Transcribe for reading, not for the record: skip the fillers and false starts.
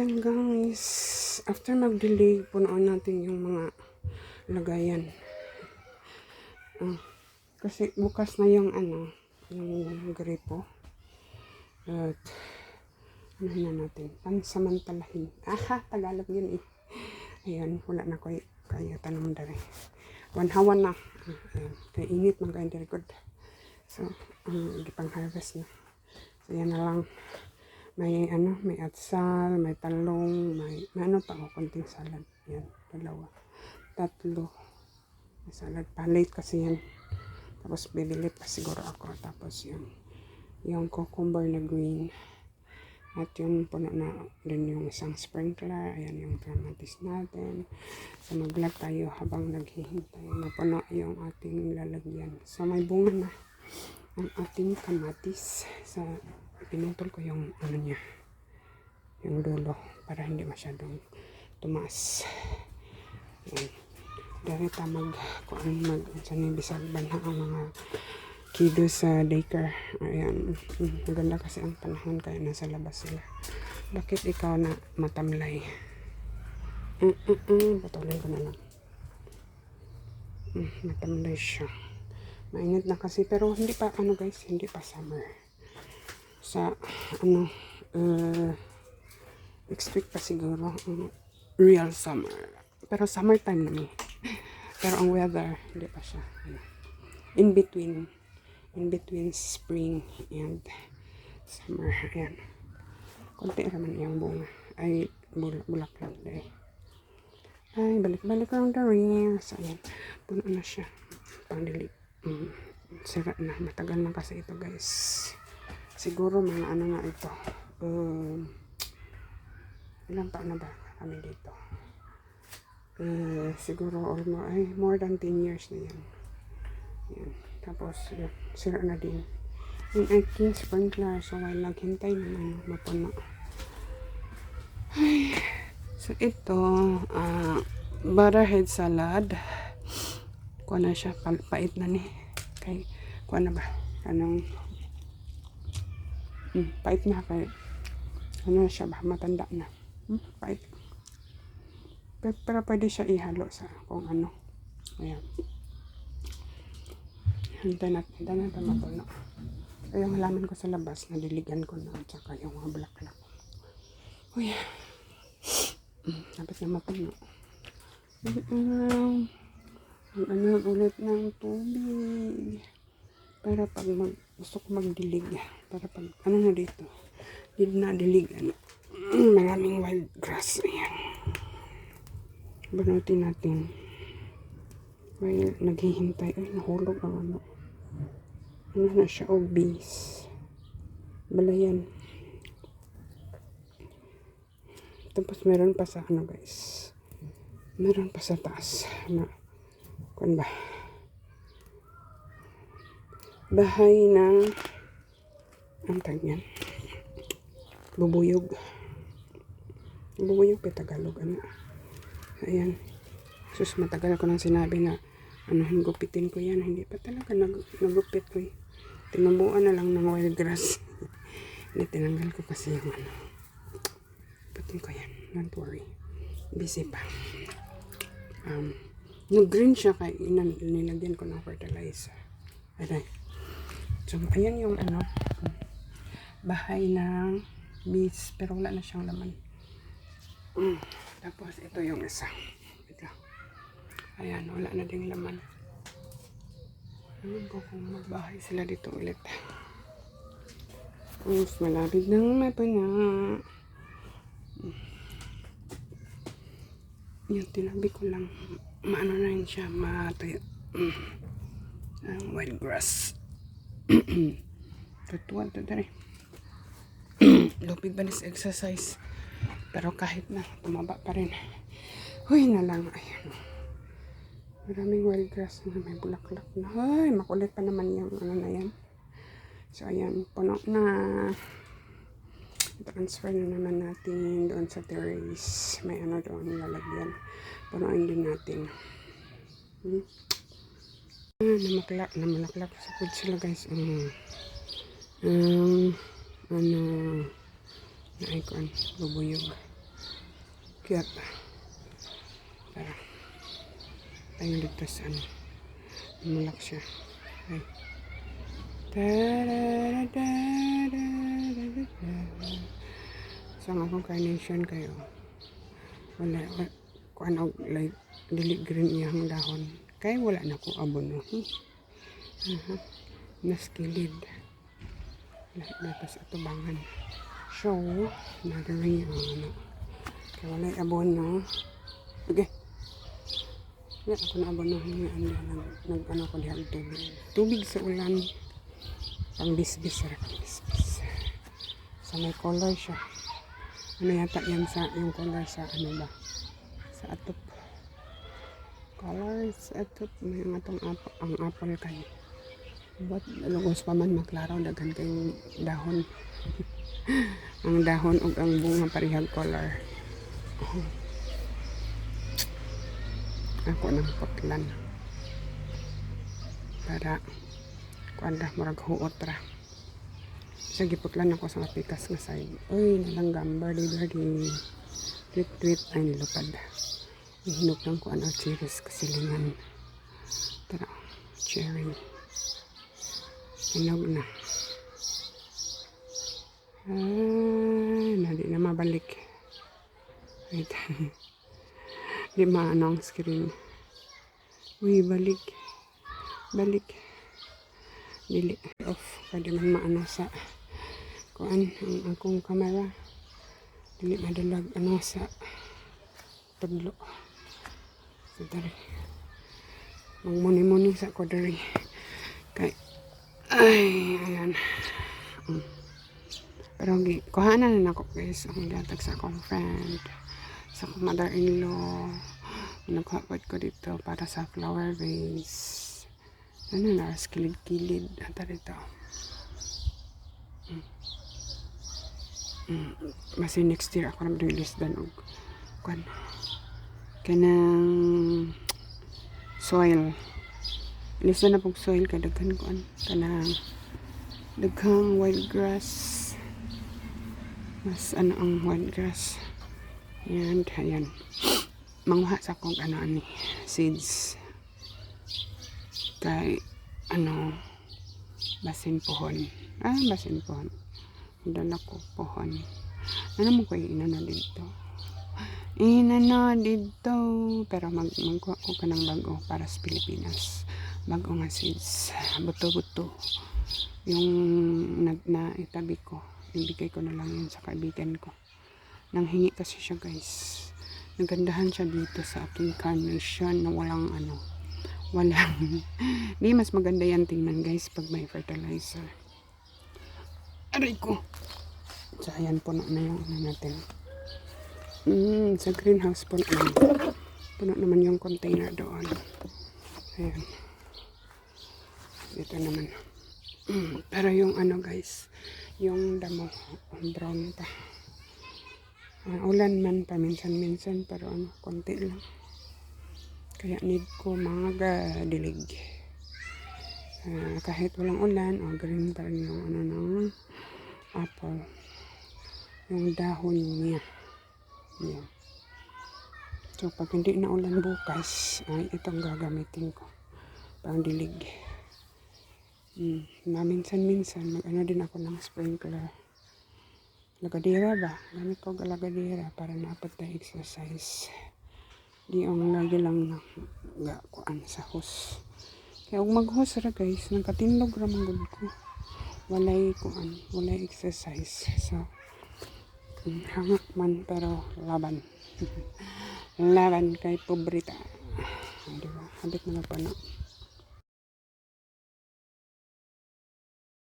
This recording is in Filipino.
Yan guys, after mag-delay, punuan natin yung mga lagayan. Kasi bukas na yung yung gripo. At ano na natin, pansamantalahin. Tagalog yun eh. Ayan, wala na ko kaya tanong dari. Wanhawan na. Ayan, kaya init man kayo record. So, gipang harvest na. So, yan na lang. May may atsal, may talong, may ano pa ako, konting salad. Yan, 2, 3. May salad pa. Late kasi yan. Tapos bibili pa siguro ako. Tapos yung cucumber na green. At yung puno na din yung isang sprinkler. Ayan yung clematis natin. So mag-vlog tayo habang naghihintay. Napuno yung ating lalagyan. So may bunga na ang ating kamatis. Sa pinutol ko yung niya, yung dulo para hindi masyadong tumaas. Ayan. Dari ta bisag banha ang mga kido sa daycare. Ayan, maganda kasi ang panahon kaya nasa labas sila. Bakit ikaw na matamlay? Patuloy ko na lang. Matamlay siya. Mainit na kasi pero hindi pa guys, hindi pa summer. Sa next week pa siguro real summer. Pero summertime naman. Pero ang weather hindi pa siya in between spring and summer. Ayan, konti naman yung bunga ay bulaklak dahil ay balik lang the ring. So ayan, puno na siya pangdili. Sira na, matagal na kasi ito guys. Siguro mga nga ito. Ilang taon na ba kami dito? Siguro almost more than 10 years na yan. Yan. Tapos sira na din yung aking sprinkler. So while naghintay naman mapuno. So ito butterhead salad. Kuha na siya, pait na ni. Kay kuha na ba? Pait na kay siya ba, matanda na. Pait. Pero pwede siya ihalo sa kung ano. Ayan. Hintay natin mapuno. So yung halaman ko sa labas, nadiligan ko na at saka yung mga bulaklak. Uy. Dapat na mapuno. Ulit ng tubig. Para pag gusto ko magdilig, para pag na dito, hindi na dilig, maraming wild grass. Ayan, banutin natin. May naghihintay. Ay, nahulog ang na siya, bees, balayan. Tapos meron pa sa guys, meron pa sa taas na kung ba bahay ng ang tag yan, bubuyog pa Tagalog. Ayan, sus, matagal ko nang sinabi na gupitin ko yan, hindi pa talaga nagupit ko tinubuan na lang ng wild grass. Hindi, tinanggal ko kasi yung gupitin ko yan, don't worry, busy pa. Green siya kaya nilagyan ko ng fertilizer. Ayan. So, ayan yung bahay ng bees, pero wala na siyang laman. Tapos, ito yung isa. Ito. Ayan, wala na ding laman. Alam ko kung magbahay sila dito ulit. Mas malapit nang mapuna. Yung tinabi ko lang, maano na yun siya, matuyo. Wild grass. Tutuan to dari. Lupig ba na sa exercise? Pero kahit na, tumaba pa rin. Huy na lang. Ayan. Maraming wild grass na may bulaklak na. Ay, makulit pa naman yung na yan. So, ayan. Puno na. Transfer na naman natin doon sa terrace. May doon lalagyan. Punuin din natin. Namalaklak sa food sila guys. Na icon, bubuyog. Cute. Tara. Tayo dito sa ano. Mulak siya. Ay. So nga kung carnation kayo. Wala. Kung ano, like, dili green iyang dahon. Kaya wala na ko abono. Naskilid. Dapat sa tubangan. So, nagawin yung ano. Kaya wala yung abono. Okay. Yan ako na abono. Nag-ano ko diyan tubig. Tubig sa ulan. Pang bisbis. So, may color siya. Ano yata yan sa, yung color sa ano ba? Sa atop. Color sa atop. May atong ang apple kayo. But lugos pa man maklaraw daghan kayong dahon. Ang dahon ug ang bunga parehag color. Ako nang putlan para kuanda murag huot ra. Sa giputlan ako sa pikas nga side. Uy, nalanggam birdie. Tweet ay nilupad. Hinog lang ko ang cherries kasilingan. Tara, cherry. Hinog na. Di na mabalik. Wait. Di maano ang screen. Uy, balik. Dili. Off. Pwede man maano sa kuan ang akong camera. Dili madalag ano sa tudlo. So, dari. Magmuni-muni sa ko dari. Kay ay, ayan. Pero kuhanan na ako guys. Ang gatag sa akong friend. Sa akong mother-in-law. Nagkapag ko dito para sa flower vase. Ano na, kilid-kilid. Ata dito. Kasi next year ako na release dan og kan kanang soil. Lisa na pong soil kay daghan ko kanang daghang wild grass. Mas ano ang wild grass. Yan, ayan. Manguha sa akong ano ani seeds. Kay ano basin pohon. Basin pohon. Dala ko pohon. Ano mo ko inana dito? Inana dito. Pero magkuha ko ka ng bago para sa Pilipinas. Bago nga seeds. Buto-buto. Yung na itabi ko. Ibigay ko na lang yun sa kaibigan ko. Nang hingi kasi siya guys. Nagandahan siya dito sa aking carnation na walang ano. Di mas maganda yan tingnan guys pag may fertilizer. Aray ko. So ayan puno na yung ano natin. Sa greenhouse puno naman yung container doon. Ayan. Dito naman. Pero yung ano guys, yung damo brown pa. Ulan man pa minsan pero ano, konti lang. Kaya need ko mga dilig. Kahit walang ulan, green pa rin yung ano ng apple. Yung dahon niya. Yan. So pag hindi na ulan bukas, ay itong gagamitin ko. Pang dilig. Minsan mag-ano din ako ng sprinkler. Lagadera ba? Gamit ko lagadera para napat na exercise. Di ang lagi lang na kuan sa hose. Kaya kung mag-hose ra guys, nagkatindog ra man ko. Walay kuan, walay exercise. So, hangak man pero laban. Laban kay pobrita. Diba? Habit na pa na.